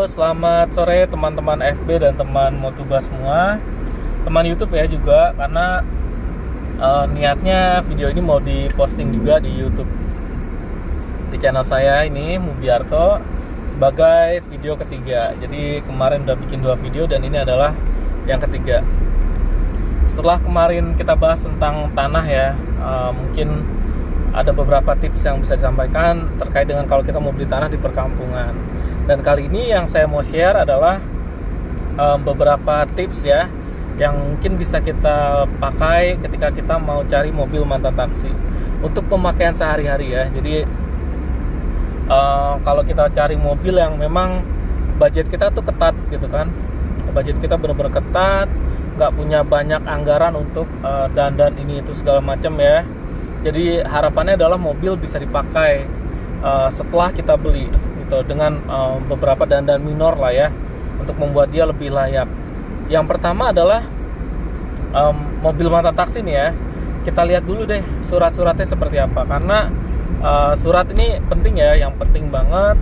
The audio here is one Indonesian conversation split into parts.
Halo, selamat sore teman-teman FB dan teman Motuba semua, teman YouTube ya juga, karena niatnya video ini mau diposting juga di YouTube di channel saya ini Mubiarto sebagai video ketiga. Jadi kemarin udah bikin 2 video dan ini adalah yang ketiga. Setelah kemarin kita bahas tentang tanah ya, mungkin ada beberapa tips yang bisa disampaikan terkait dengan kalau kita mau beli tanah di perkampungan. Dan kali ini yang saya mau share adalah beberapa tips ya yang mungkin bisa kita pakai ketika kita mau cari mobil mantan taksi untuk pemakaian sehari-hari ya. Jadi kalau kita cari mobil yang memang budget kita tuh ketat gitu kan, budget kita benar-benar ketat, nggak punya banyak anggaran untuk dandan ini itu segala macam ya. Jadi harapannya adalah mobil bisa dipakai setelah kita beli gitu, dengan beberapa dandan minor lah ya, untuk membuat dia lebih layak. Yang pertama adalah mobil mantan taksi nih ya. Kita lihat dulu deh surat-suratnya seperti apa, karena surat ini penting ya, yang penting banget.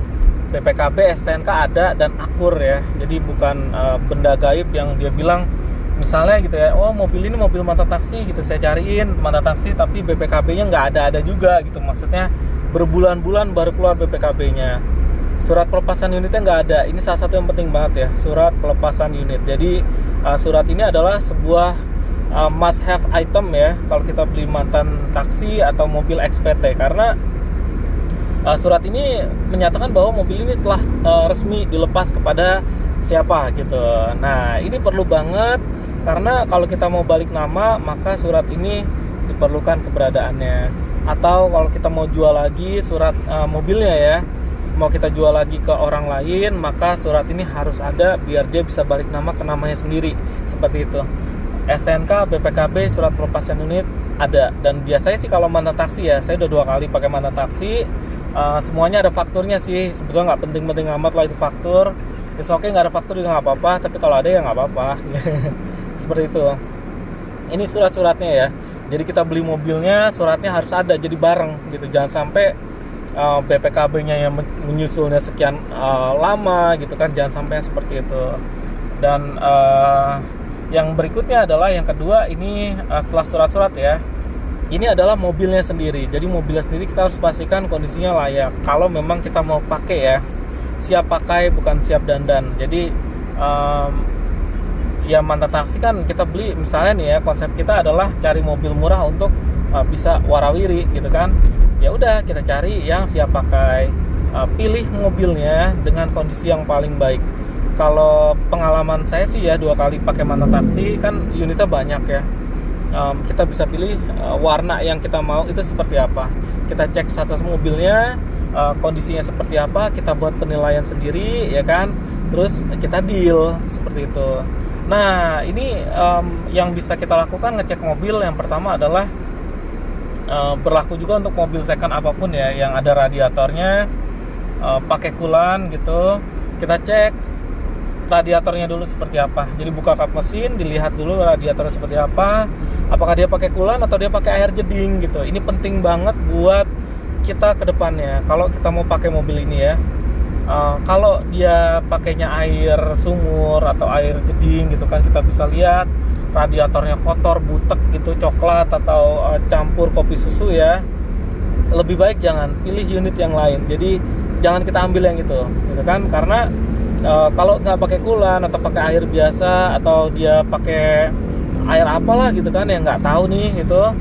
BPKB, STNK ada dan akur ya. Jadi bukan benda gaib yang dia bilang misalnya gitu ya, oh mobil ini mobil mantan taksi gitu, saya cariin mantan taksi tapi BPKB-nya nggak ada juga gitu. Maksudnya berbulan-bulan baru keluar BPKB-nya. Surat pelepasan unitnya nggak ada. Ini salah satu yang penting banget ya, surat pelepasan unit. Jadi surat ini adalah sebuah must have item ya kalau kita beli mantan taksi atau mobil XPT, karena surat ini menyatakan bahwa mobil ini telah resmi dilepas kepada siapa gitu. Nah ini perlu banget, karena kalau kita mau balik nama maka surat ini diperlukan keberadaannya. Atau kalau kita mau jual lagi surat mobilnya ya, mau kita jual lagi ke orang lain, maka surat ini harus ada biar dia bisa balik nama ke namanya sendiri. Seperti itu. STNK, BPKB, surat pelepasan unit ada. Dan biasanya sih kalau mantan taksi ya, saya udah 2 kali pakai mantan taksi, semuanya ada fakturnya sih. Sebetulnya nggak penting-penting amat lah itu faktur. It's okay, nggak ada faktur juga nggak apa-apa, tapi kalau ada ya nggak apa-apa. Seperti itu. Ini surat-suratnya ya. Jadi kita beli mobilnya, suratnya harus ada, jadi bareng gitu. Jangan sampai BPKB-nya yang menyusulnya sekian lama gitu kan, jangan sampai seperti itu. Dan yang berikutnya adalah yang kedua, ini setelah surat-surat ya, ini adalah mobilnya sendiri. Jadi mobilnya sendiri kita harus pastikan kondisinya layak. Kalau memang kita mau pakai ya, siap pakai bukan siap dandan. Jadi ya mantan taksi kan kita beli, misalnya nih ya, konsep kita adalah cari mobil murah untuk bisa warawiri gitu kan. Ya udah, kita cari yang siap pakai, pilih mobilnya dengan kondisi yang paling baik. Kalau pengalaman saya sih ya, 2 kali pakai mantan taksi kan unitnya banyak ya, kita bisa pilih warna yang kita mau itu seperti apa. Kita cek status mobilnya, kondisinya seperti apa, kita buat penilaian sendiri ya kan, terus kita deal seperti itu. Nah ini yang bisa kita lakukan ngecek mobil. Yang pertama adalah berlaku juga untuk mobil second apapun ya, yang ada radiatornya pakai coolant gitu. Kita cek radiatornya dulu seperti apa. Jadi buka kap mesin, dilihat dulu radiatornya seperti apa, apakah dia pakai coolant atau dia pakai air jeding gitu. Ini penting banget buat kita ke depannya kalau kita mau pakai mobil ini ya. Kalau dia pakainya air sumur atau air jeding gitu kan, kita bisa lihat radiatornya kotor, butek gitu, coklat atau campur kopi susu ya, lebih baik jangan, pilih unit yang lain. Jadi jangan kita ambil yang itu gitu kan, karena kalau nggak pakai coolant atau pakai air biasa atau dia pakai air apalah gitu kan yang nggak tahu nih gitu,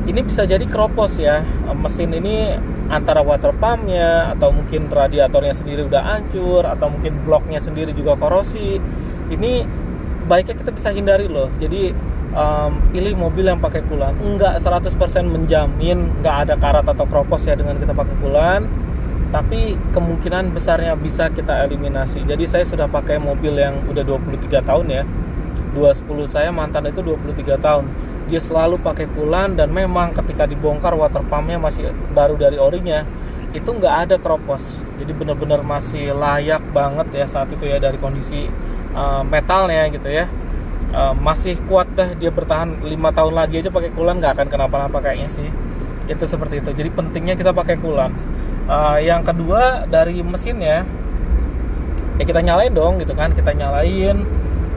ini bisa jadi keropos ya mesin ini, antara water pumpnya atau mungkin radiatornya sendiri udah hancur, atau mungkin bloknya sendiri juga korosi. Ini baiknya kita bisa hindari loh. Jadi pilih mobil yang pakai coolant. Enggak 100% menjamin nggak ada karat atau keropos ya dengan kita pakai coolant, tapi kemungkinan besarnya bisa kita eliminasi. Jadi saya sudah pakai mobil yang udah 23 tahun ya, 210 saya mantan itu 23 tahun. Dia selalu pakai coolant, dan memang ketika dibongkar water pumpnya masih baru dari orinya, itu nggak ada keropos. Jadi benar-benar masih layak banget ya saat itu ya, dari kondisi metalnya gitu ya, masih kuat dah, dia bertahan 5 tahun lagi aja pakai coolant nggak akan kenapa-napa kayaknya sih. Itu seperti itu. Jadi pentingnya kita pakai coolant. Yang kedua dari mesinnya, kita nyalain dong gitu kan, kita nyalain,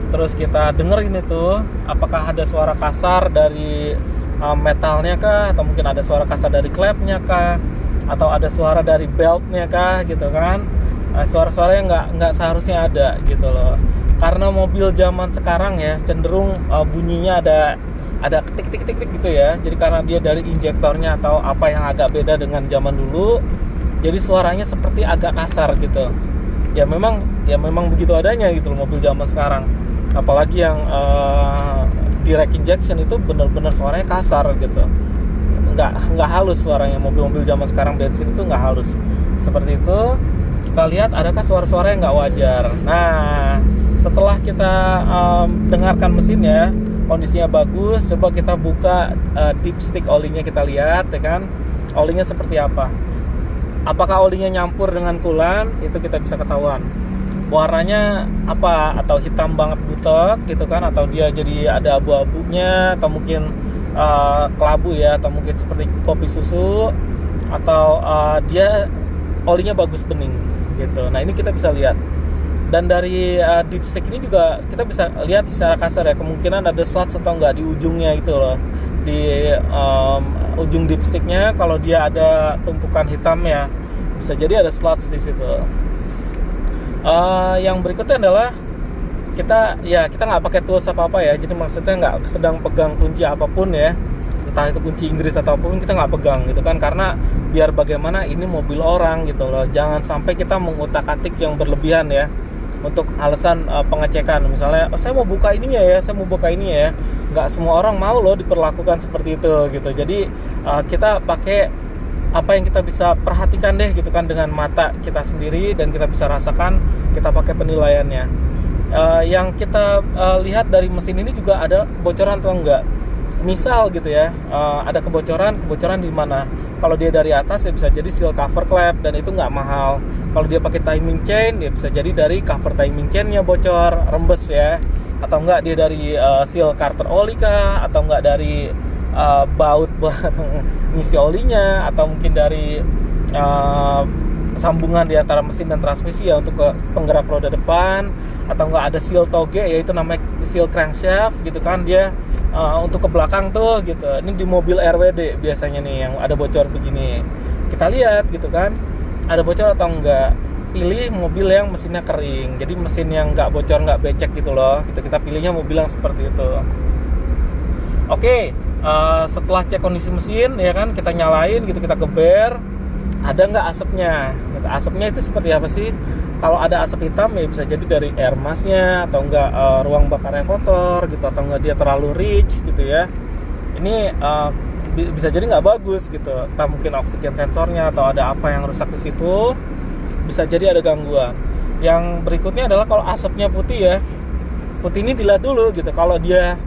terus kita dengerin itu apakah ada suara kasar dari metalnya kah, atau mungkin ada suara kasar dari klepnya kah, atau ada suara dari beltnya kah gitu kan. Suara-suara yang nggak seharusnya ada gitu loh. Karena mobil zaman sekarang ya cenderung bunyinya ada ketik gitu ya. Jadi karena dia dari injektornya atau apa yang agak beda dengan zaman dulu, jadi suaranya seperti agak kasar gitu. Ya memang begitu adanya gitu loh mobil zaman sekarang. Apalagi yang direct injection itu benar-benar suaranya kasar gitu. Nggak halus suaranya. Mobil-mobil zaman sekarang bensin itu nggak halus. Seperti itu. Kita lihat adakah suara-suara yang nggak wajar. Nah, setelah kita dengarkan mesinnya, kondisinya bagus, coba kita buka dipstick olinya, kita lihat ya kan, olinya seperti apa. Apakah olinya nyampur dengan coolant, itu kita bisa ketahuan. Warnanya apa, atau hitam banget butek gitu kan, atau dia jadi ada abu-abunya, atau mungkin kelabu ya, atau mungkin seperti kopi susu, atau dia olinya bagus bening gitu. Nah ini kita bisa lihat. Dan dari dipstick ini juga kita bisa lihat secara kasar ya, kemungkinan ada slots atau enggak di ujungnya gitu loh. Di ujung dipsticknya kalau dia ada tumpukan hitam ya, bisa jadi ada slots di situ. Yang berikutnya adalah kita nggak pakai tools apa ya, jadi maksudnya nggak sedang pegang kunci apapun ya, entah itu kunci Inggris atau apapun, kita nggak pegang gitu kan, karena biar bagaimana ini mobil orang gitu loh. Jangan sampai kita mengutak-atik yang berlebihan ya untuk alasan pengecekan. Misalnya saya mau buka ininya ya, nggak semua orang mau loh diperlakukan seperti itu gitu. Jadi kita pakai apa yang kita bisa perhatikan deh gitu kan dengan mata kita sendiri, dan kita bisa rasakan, kita pakai penilaiannya. Yang kita lihat dari mesin ini juga ada bocoran atau enggak. Misal gitu ya, ada kebocoran di mana? Kalau dia dari atas ya bisa jadi seal cover klep, dan itu nggak mahal. Kalau dia pakai timing chain, ya bisa jadi dari cover timing chainnya bocor, rembes ya, atau enggak dia dari seal carter oli kah, atau enggak dari baut buat ngisi olinya, atau mungkin dari sambungan di antara mesin dan transmisi ya untuk ke penggerak roda depan, atau enggak ada seal toge, yaitu namanya seal crankshaft gitu kan, dia untuk ke belakang tuh gitu. Ini di mobil RWD biasanya nih yang ada bocor begini. Kita lihat gitu kan, ada bocor atau enggak. Pilih mobil yang mesinnya kering, jadi mesin yang nggak bocor, nggak becek gitu loh. Kita pilihnya mobil yang seperti itu. Oke, setelah cek kondisi mesin ya kan, kita nyalain gitu, kita geber, ada nggak asapnya. Asapnya itu seperti apa sih? Kalau ada asap hitam ya bisa jadi dari air masknya, atau enggak ruang bakarnya kotor gitu, atau enggak dia terlalu rich gitu ya. Ini bisa jadi nggak bagus gitu. Entah mungkin oksigen sensornya atau ada apa yang rusak di situ, bisa jadi ada gangguan. Yang berikutnya adalah kalau asapnya putih ya, putih ini dilihat dulu gitu. Kalau dia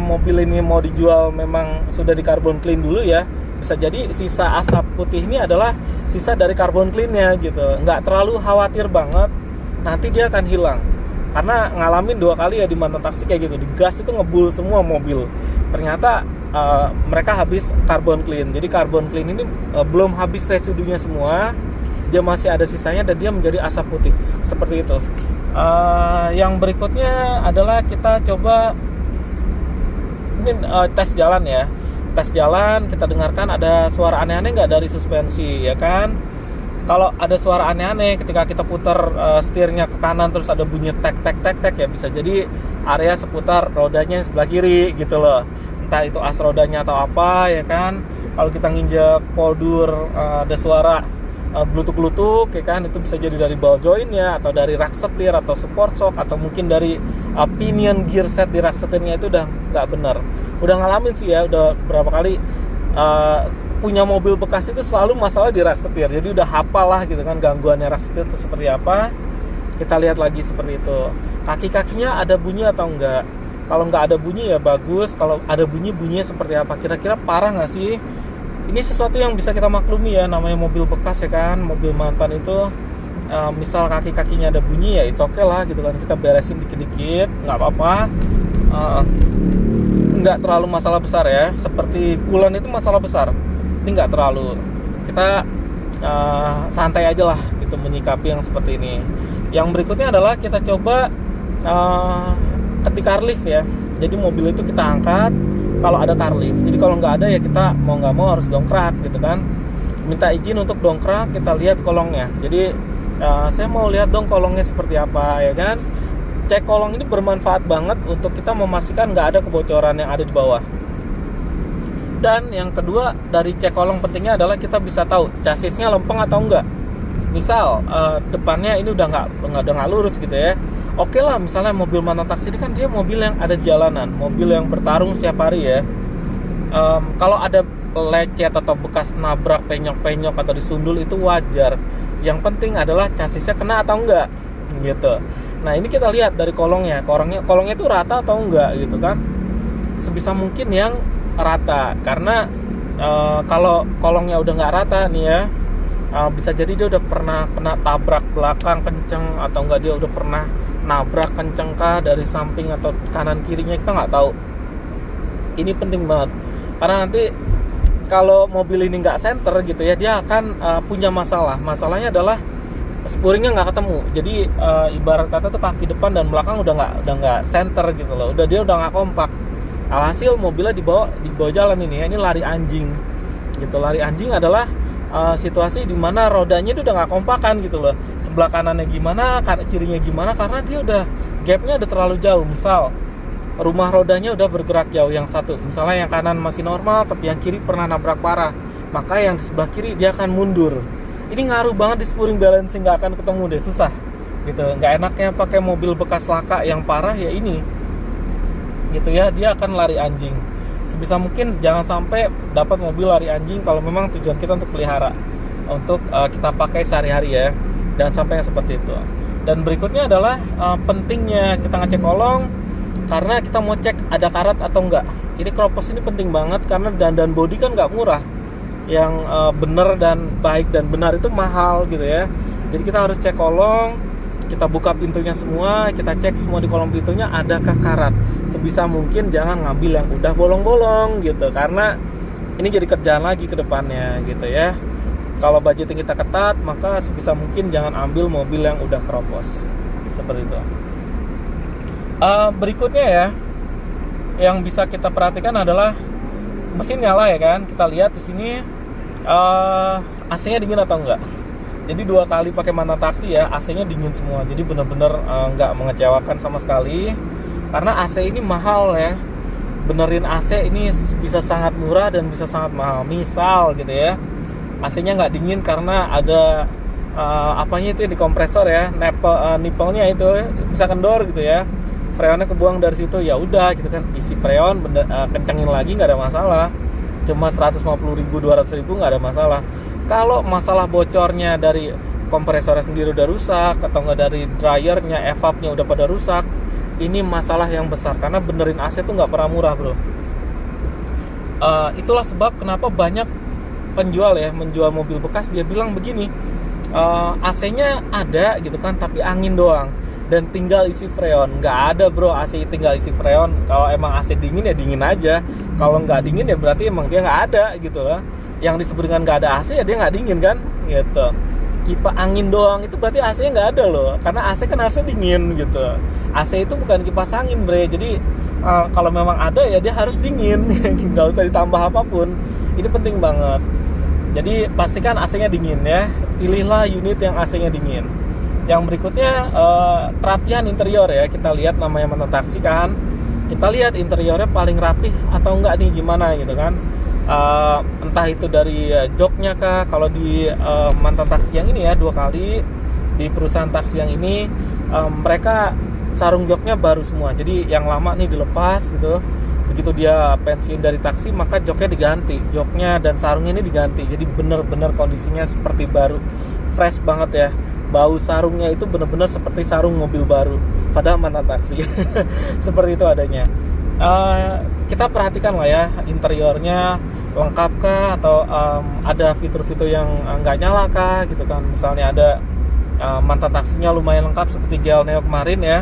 mobil ini mau dijual memang sudah di carbon clean dulu ya, bisa jadi sisa asap putih ini adalah sisa dari carbon clean-nya gitu. Nggak terlalu khawatir banget, nanti dia akan hilang. Karena ngalamin 2 kali ya di mantan taksi kayak gitu, di gas itu ngebul semua mobil. Ternyata mereka habis carbon clean. Jadi carbon clean ini belum habis residunya semua, dia masih ada sisanya dan dia menjadi asap putih seperti itu. Yang berikutnya adalah kita coba ini tes jalan ya. Tes jalan, kita dengarkan ada suara aneh-aneh nggak dari suspensi ya kan. Kalau ada suara aneh-aneh ketika kita putar setirnya ke kanan terus ada bunyi tek ya, bisa jadi area seputar rodanya sebelah kiri gitu loh. Entah itu as rodanya atau apa ya kan. Kalau kita nginjek poldur ada suara glutuk-glutuk ya kan, itu bisa jadi dari ball jointnya, atau dari rak setir, atau support shock, atau mungkin dari pinion gear set di rak setirnya itu udah nggak benar. Udah ngalamin sih ya, udah berapa kali punya mobil bekas itu selalu masalah di rak setir. Jadi udah hafal lah gitu kan gangguannya rak setir itu seperti apa. Kita lihat lagi seperti itu. Kaki-kakinya ada bunyi atau enggak. Kalau nggak ada bunyi ya bagus. Kalau ada bunyinya seperti apa? Kira-kira parah nggak sih? Ini sesuatu yang bisa kita maklumi ya, namanya mobil bekas ya kan, mobil mantan itu. Misal kaki-kakinya ada bunyi ya it's okay lah gitu kan, kita beresin dikit-dikit, nggak apa-apa. Nggak terlalu masalah besar ya. Seperti coolant itu masalah besar, ini nggak terlalu. Kita santai aja lah gitu menyikapi yang seperti ini. Yang berikutnya adalah kita coba di car lift ya. Jadi mobil itu kita angkat kalau ada car lift. Jadi kalau nggak ada ya kita mau nggak mau harus dongkrak gitu kan. Minta izin untuk dongkrak, kita lihat kolongnya. Jadi saya mau lihat dong kolongnya seperti apa ya kan. Cek kolong ini bermanfaat banget untuk kita memastikan nggak ada kebocoran yang ada di bawah. Dan yang kedua dari cek kolong pentingnya adalah kita bisa tahu chassisnya lempeng atau enggak. Misal depannya ini udah nggak lurus gitu ya. Oke lah, misalnya mobil mantan taksi ini kan dia mobil yang ada di jalanan, mobil yang bertarung setiap hari ya. Kalau ada lecet atau bekas nabrak penyok-penyok atau disundul itu wajar. Yang penting adalah chassisnya kena atau enggak gitu. Nah ini kita lihat dari kolongnya itu rata atau enggak gitu kan. Sebisa mungkin yang rata, karena kalau kolongnya udah nggak rata nih ya, bisa jadi dia udah pernah kena tabrak belakang kenceng, atau enggak dia udah pernah nabrak kenceng kah dari samping atau kanan kirinya, kita nggak tahu. Ini penting banget karena nanti kalau mobil ini nggak center gitu ya, dia akan punya masalahnya adalah spuringnya nggak ketemu. Jadi ibarat kata tuh kaki depan dan belakang udah nggak center gitu loh, dia udah nggak kompak. Alhasil mobilnya dibawa jalan ini ya, ini lari anjing gitu. Lari anjing adalah situasi di mana rodanya itu udah nggak kompakan gitu loh. Sebelah kanannya gimana, kirinya gimana, karena dia udah gapnya udah terlalu jauh. Misal rumah rodanya udah bergerak jauh, yang satu misalnya yang kanan masih normal tapi yang kiri pernah nabrak parah, maka yang di sebelah kiri dia akan mundur. Ini ngaruh banget di spurring balancing, nggak akan ketemu deh, susah gitu. Nggak enaknya pakai mobil bekas laka yang parah ya ini gitu ya, dia akan lari anjing. Sebisa mungkin jangan sampai dapat mobil lari anjing kalau memang tujuan kita untuk pelihara, untuk kita pakai sehari-hari ya. Jangan sampai yang seperti itu. Dan berikutnya adalah pentingnya kita ngecek kolong, karena kita mau cek ada karat atau enggak. Ini kropos ini penting banget karena dandan body kan nggak murah. Yang benar dan baik dan benar itu mahal gitu ya. Jadi kita harus cek kolong, kita buka pintunya semua, kita cek semua di kolong pintunya adakah karat. Sebisa mungkin jangan ngambil yang udah bolong-bolong gitu, karena ini jadi kerjaan lagi ke depannya gitu ya. Kalau budgeting kita ketat, maka sebisa mungkin jangan ambil mobil yang udah keropos seperti itu. Berikutnya ya, yang bisa kita perhatikan adalah mesin nyala ya kan. Kita lihat di sini AC-nya dingin atau enggak. Jadi 2 kali pakai mantan taksi ya, AC-nya dingin semua. Jadi benar-benar enggak mengecewakan sama sekali. Karena AC ini mahal ya. Benerin AC ini bisa sangat murah dan bisa sangat mahal. Misal gitu ya, AC-nya nggak dingin karena ada apanya itu di kompresor ya, nipple-nya itu bisa kendor gitu ya. Freonnya kebuang dari situ, ya udah gitu kan, isi freon kencengin lagi nggak ada masalah. Cuma 150.000 200.000 nggak ada masalah. Kalau masalah bocornya dari kompresornya sendiri udah rusak, atau nggak dari dryernya, evapnya udah pada rusak, ini masalah yang besar. Karena benerin AC tuh nggak pernah murah bro. Itulah sebab kenapa banyak penjual ya menjual mobil bekas, dia bilang begini, AC-nya ada gitu kan, tapi angin doang dan tinggal isi freon. Nggak ada bro AC tinggal isi freon. Kalau emang AC dingin ya dingin aja, kalau nggak dingin ya berarti emang dia nggak ada gitu lah. Yang disebut dengan nggak ada AC ya dia nggak dingin kan gitu. Kipas angin doang itu berarti AC-nya nggak ada loh, karena AC kan harusnya dingin gitu. AC itu bukan kipas angin bre. Jadi kalau memang ada ya dia harus dingin, nggak usah ditambah apapun. Ini penting banget. Jadi pastikan AC-nya dingin ya. Pilihlah unit yang AC-nya dingin. Yang berikutnya perapian interior ya. Kita lihat namanya mantan taksi kan. Kita lihat interiornya paling rapih atau enggak nih, gimana gitu kan. Entah itu dari joknya kah. Kalau di mantan taksi yang ini ya, 2 kali di perusahaan taksi yang ini, mereka sarung joknya baru semua. Jadi yang lama nih dilepas gitu. Begitu dia pensiun dari taksi, maka joknya diganti, joknya dan sarungnya ini diganti. Jadi benar-benar kondisinya seperti baru, fresh banget ya. Bau sarungnya itu benar-benar seperti sarung mobil baru, padahal mantan taksi. Seperti itu adanya. Kita perhatikan lah ya, interiornya lengkapkah, atau ada fitur-fitur yang nggak nyala kah gitu kan. Misalnya ada mantan taksinya lumayan lengkap seperti GL Neo kemarin ya.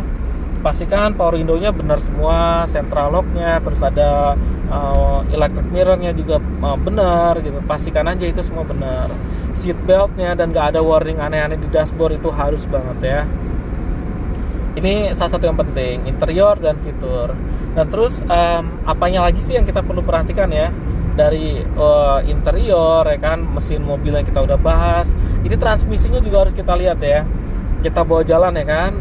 Pastikan power window-nya benar semua, central lock-nya, terus ada electric mirror-nya juga benar gitu. Pastikan aja itu semua benar. Seat belt-nya dan nggak ada warning aneh-aneh di dashboard, itu harus banget ya. Ini salah satu yang penting, interior dan fitur. Dan terus apanya lagi sih yang kita perlu perhatikan ya? Dari interior ya kan, mesin mobil yang kita udah bahas. Ini transmisinya juga harus kita lihat ya. Kita bawa jalan ya kan,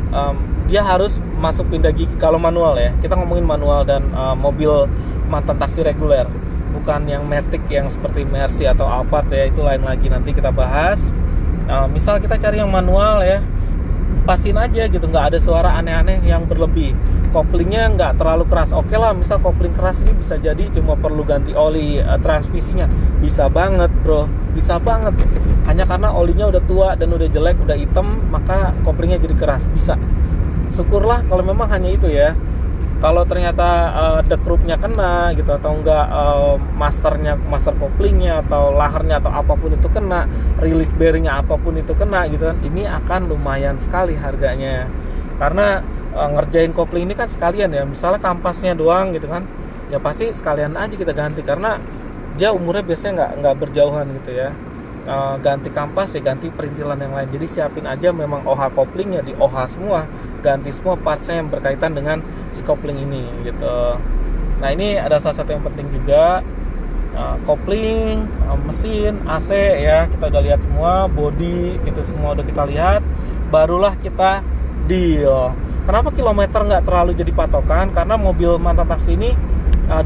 dia harus masuk pindah gigi kalau manual ya. Kita ngomongin manual dan mobil mantan taksi reguler, bukan yang Matic yang seperti Mercy atau Alphard ya, itu lain lagi, nanti kita bahas. Misal kita cari yang manual ya, pasin aja gitu, nggak ada suara aneh-aneh yang berlebih, koplingnya nggak terlalu keras. Oke lah, misal kopling keras ini bisa jadi cuma perlu ganti oli transmisinya, bisa banget bro, bisa banget. Hanya karena olinya udah tua dan udah jelek, udah hitam, maka koplingnya jadi keras, bisa. Syukurlah kalau memang hanya itu ya. Kalau ternyata dekrupnya kena gitu, atau enggak master koplingnya atau laharnya atau apapun itu kena, release bearingnya apapun itu kena gitu kan, ini akan lumayan sekali harganya. Karena ngerjain kopling ini kan sekalian ya, misalnya kampasnya doang gitu kan, ya pasti sekalian aja kita ganti, karena dia umurnya biasanya nggak berjauhan gitu ya. Ganti kampas ya ganti perintilan yang lain, jadi siapin aja memang OH koplingnya di OH semua, ganti semua partsnya yang berkaitan dengan si kopling ini gitu. Nah ini ada salah satu yang penting juga, kopling, mesin, AC ya kita udah lihat semua, body itu semua udah kita lihat, barulah kita deal. Kenapa kilometer nggak terlalu jadi patokan? Karena mobil mantan taksi ini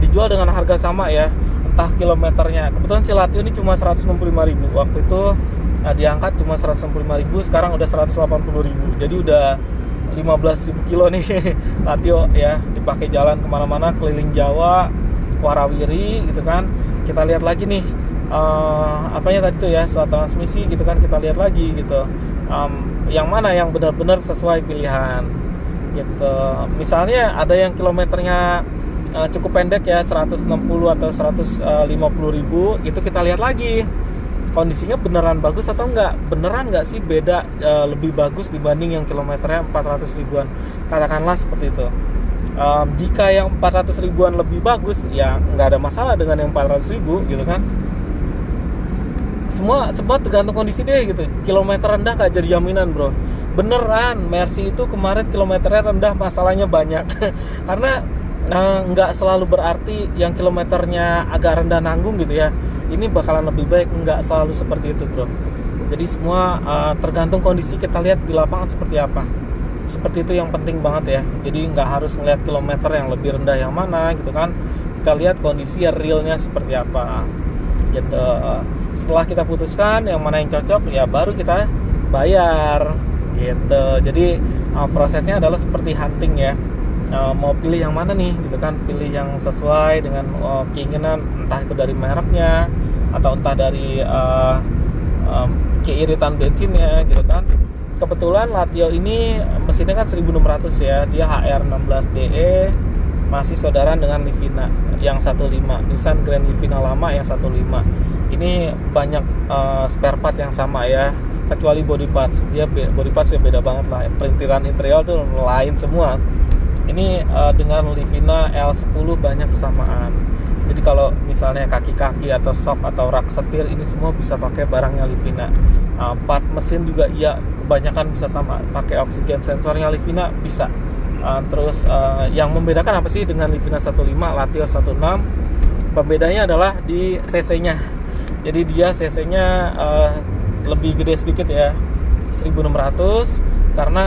dijual dengan harga sama ya, entah kilometernya. Kebetulan si Latio ini cuma 165.000, waktu itu diangkat cuma 165.000, sekarang udah 180.000, jadi udah 15.000 kilo nih Latio ya, dipakai jalan kemana-mana, keliling Jawa, warawiri gitu kan. Kita lihat lagi nih apanya tadi tuh ya, setelah transmisi gitu kan, kita lihat lagi gitu, yang mana yang benar-benar sesuai pilihan gitu. Misalnya ada yang kilometernya cukup pendek ya, 160 atau 150.000, itu kita lihat lagi kondisinya beneran bagus atau enggak, beneran enggak sih beda lebih bagus dibanding yang kilometernya 400 ribuan, katakanlah seperti itu. Jika yang 400 ribuan lebih bagus ya nggak ada masalah dengan yang 400 ribu gitu kan. Semua tergantung kondisi deh gitu. Kilometer rendah nggak jadi jaminan bro, beneran. Mercy itu kemarin kilometernya rendah, masalahnya banyak karena nggak selalu berarti yang kilometernya agak rendah nanggung gitu ya, ini bakalan lebih baik, nggak selalu seperti itu bro. Jadi semua tergantung kondisi, kita lihat di lapangan seperti apa, seperti itu yang penting banget ya. Jadi nggak harus ngeliat kilometer yang lebih rendah yang mana gitu kan, kita lihat kondisi realnya seperti apa gitu. Setelah kita putuskan yang mana yang cocok ya baru kita bayar gitu. Jadi prosesnya adalah seperti hunting ya, mau pilih yang mana nih gitu kan, pilih yang sesuai dengan keinginan, entah itu dari mereknya atau entah dari keiritan bensinnya gitu kan. Kebetulan Latio ini mesinnya kan 1600 ya, dia HR16DE, masih saudaraan dengan Livina yang 15, Nissan Grand Livina lama yang 15. Ini banyak spare part yang sama ya, kecuali body parts. Dia body parts ya beda banget lah, perintilan interior tuh lain semua. Ini dengan Livina L10 banyak kesamaan. Jadi kalau misalnya kaki-kaki atau shock atau rak setir, ini semua bisa pakai barangnya Livina. Part mesin juga iya, kebanyakan bisa sama, pakai oksigen sensornya Livina bisa. Terus yang membedakan apa sih dengan Livina 15, Latio 16? Pembedanya adalah di cc-nya. Jadi dia cc-nya lebih gede sedikit ya, 1600, karena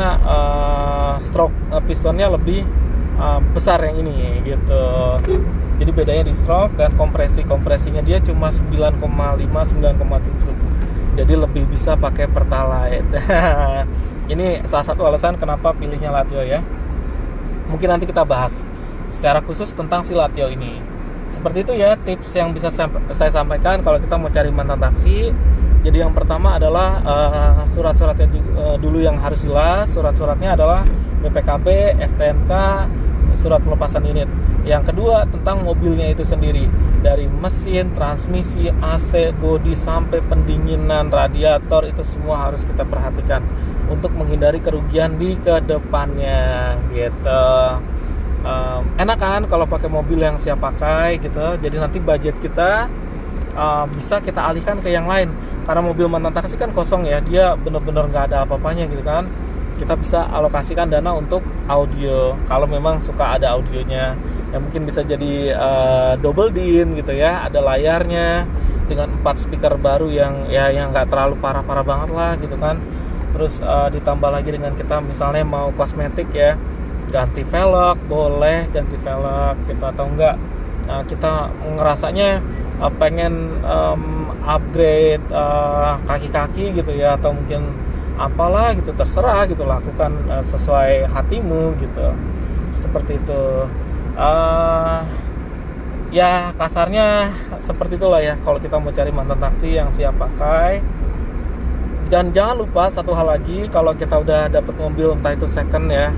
stroke pistonnya lebih besar yang ini gitu. Jadi bedanya di stroke, dan kompresinya dia cuma 9,5 9,7, jadi lebih bisa pakai Pertalite. Ini salah satu alasan kenapa pilihnya Latio ya. Mungkin nanti kita bahas secara khusus tentang si Latio ini. Seperti itu ya tips yang bisa saya sampaikan kalau kita mau cari mantan taksi. Jadi yang pertama adalah surat-suratnya dulu yang harus jelas. Surat-suratnya adalah BPKB, STNK, surat pelepasan unit. Yang kedua tentang mobilnya itu sendiri, dari mesin, transmisi, AC, bodi sampai pendinginan, radiator, itu semua harus kita perhatikan untuk menghindari kerugian di kedepannya gitu. Enak kan kalau pakai mobil yang siap pakai gitu, jadi nanti budget kita bisa kita alihkan ke yang lain. Karena mobil mantan taksi kan kosong ya, dia bener-bener nggak ada apa-apanya gitu kan. kita bisa alokasikan dana untuk audio kalau memang suka ada audionya, yang mungkin bisa jadi double din gitu ya, ada layarnya dengan 4 speaker baru yang nggak terlalu parah-parah banget lah gitu kan. Terus ditambah lagi dengan kita misalnya mau kosmetik ya, ganti velg boleh, ganti velg gitu, atau enggak kita ngerasanya pengen upgrade kaki-kaki gitu ya, atau mungkin apalah gitu, terserah gitu, lakukan sesuai hatimu gitu, seperti itu. Ya kasarnya seperti itulah ya kalau kita mau cari mantan taksi yang siap pakai. Dan jangan lupa satu hal lagi, kalau kita udah dapat mobil entah itu second ya,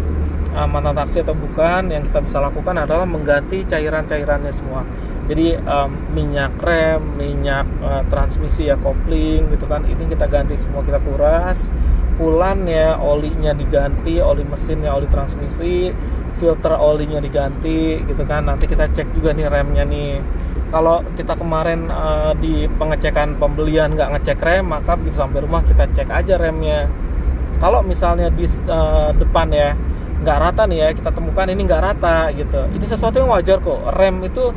mantan taksi atau bukan, yang kita bisa lakukan adalah mengganti cairan-cairannya semua. Jadi minyak rem, minyak transmisi ya, kopling gitu kan, ini kita ganti semua, kita kuras. Kulan ya, olinya diganti, oli mesinnya, oli transmisi, filter olinya diganti gitu kan. Nanti kita cek juga nih remnya nih. Kalau kita kemarin di pengecekan pembelian nggak ngecek rem, maka begitu sampai rumah kita cek aja remnya. Kalau misalnya di depan ya nggak rata nih ya, kita temukan ini nggak rata gitu, ini sesuatu yang wajar kok. Rem itu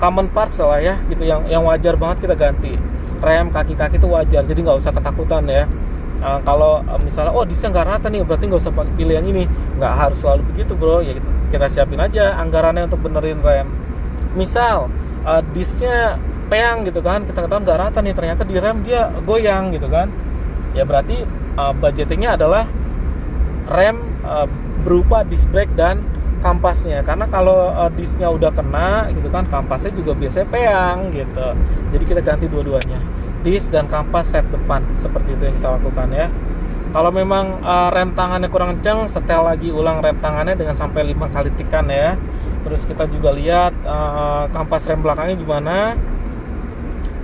common parts lah ya gitu, yang wajar banget kita ganti. Rem, kaki-kaki itu wajar, jadi nggak usah ketakutan ya. Kalau misalnya disnya nggak rata nih, berarti nggak usah pilih yang ini. Nggak harus selalu begitu bro ya, kita siapin aja anggarannya untuk benerin rem. Misal disnya peang gitu kan, kita ketahuan nggak rata nih, ternyata di rem dia goyang gitu kan, ya berarti budgetingnya adalah rem berupa disc brake dan kampasnya. Karena kalau discnya udah kena gitu kan, kampasnya juga biasanya peang gitu, jadi kita ganti dua-duanya, disc dan kampas set depan. Seperti itu yang kita lakukan ya. Kalau memang rem tangannya kurang kencang, setel lagi ulang rem tangannya dengan sampai 5 kali tikan ya. Terus kita juga lihat kampas rem belakangnya gimana.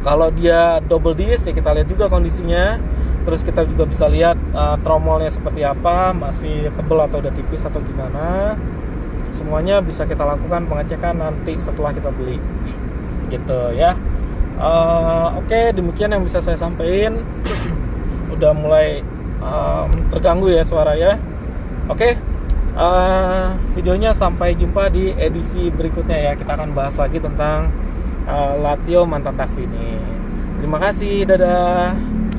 Kalau dia double disc ya kita lihat juga kondisinya. Terus kita juga bisa lihat tromolnya seperti apa, masih tebal atau udah tipis atau gimana. Semuanya bisa kita lakukan pengecekan nanti setelah kita beli gitu ya. Oke, demikian yang bisa saya sampaikan. Udah mulai terganggu ya suara ya. Oke, videonya sampai jumpa di edisi berikutnya ya. Kita akan bahas lagi tentang Latio mantan taksi ini. Terima kasih, dadah.